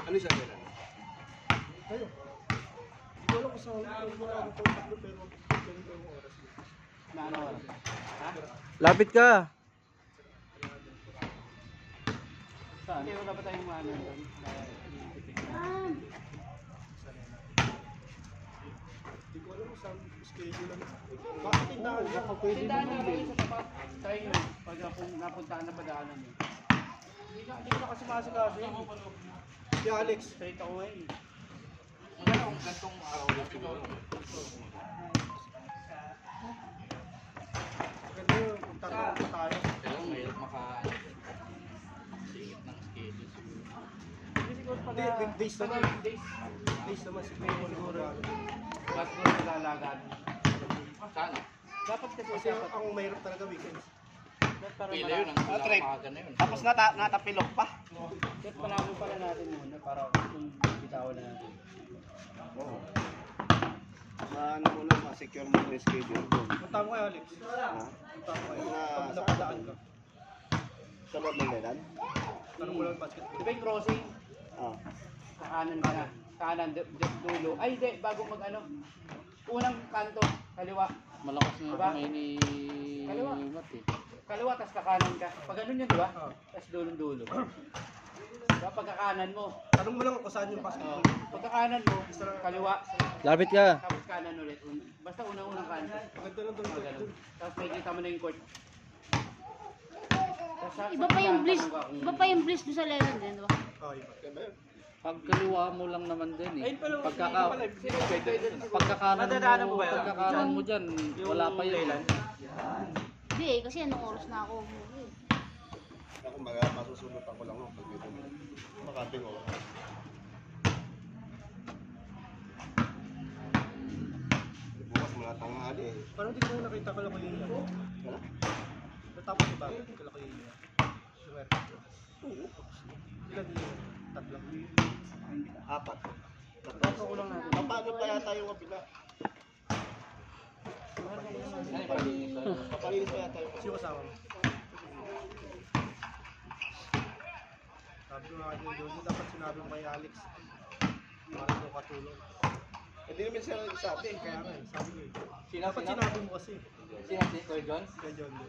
Ano siya nila? Kayo. Hindi ko alam kung saan ako tatlo pero ganito yung oras. Na ano oras? Ha? Lapit ka. Saan? Hindi, wala pa tayong maano doon. Hindi ko alam kung saan schedule lang. Bakit tindahan lang? Tindahan na kayo sa tapat. Try nyo. Pag napuntaan na padaanan nyo. Hindi ko na kasi masikaso yun. Si Alex. Straight ako ngayon. Magandang gantong araw lang siguro. Maganda yung kung tatanong pa tayo. Pero mahirap makasingit ng schedule siguro. Hindi siguro pag Hindi, weekdays naman. Days. Weekdays naman siguro. Ba't ko nalalagaan? Sana. Dapat kasi Kasi ang mahirap talaga weekends. para Pila yun, ang Trek. umaga na yun. Tapos natapilok pa. Kahit panalo pala natin muna para kung bitawan na natin. Oo. Ano muna, ma-secure mo yung schedule doon. Punta mo kay Alex. Ha? Punta mo kay Na, pag napadaan ka. Sa loob ng Medan? Tanong mo lang basketball. Di ba yung crossing? Ah. Kanan ka na. Kanan, dulo. Ay, di. Bago mag ano. Unang kanto, kaliwa. Malakas na Diba? kamay ni Kaliwa. Mat eh. Kaliwa, tas kakanan ka. Pag ganun yun, di ba? Ah. Tas dulo-dulo. Diba, pagkakanan mo. Tanong mo lang kung saan yung basketball. Pagkakanan mo, kaliwa. Lapit ka. Tapos kanan ulit. Basta unang-unang kanto. Maganda lang doon. Mga ganun. Tapos may kita mo na yung court. Tas Iba pa yung bliss, tatanong ka kung- iba pa yung bliss mo sa Lennon din, di ba? Ah, iba. Pag kaliwa mo lang naman din eh. Ayun pala, Pagkakanan mo dyan, wala pa yun. Hindi eh, kasi anong oras na ako umuwi. Ako masusunod ako lang pag may tumulong. Makating oras. Bukas mula tanghali eh. Parang di ko nakita ka lang kayo. Wala? Natapos ni Bagay, ka lang kayo. Sure. Ilan yun? Tatlo. Apat. Tatlo ko lang natin. Paano pa yata yung kabila? Papalinis pa yata yung Sino kasama mo? Sabi ko nga kay Jojo, dapat sinabi mo kay Alex. Para daw katulong. Hindi naman sila nagsabi. Kaya nga, sabi ko eh. Dapat sinabi mo kasi. Sino si Kuya John? Kay Jojo.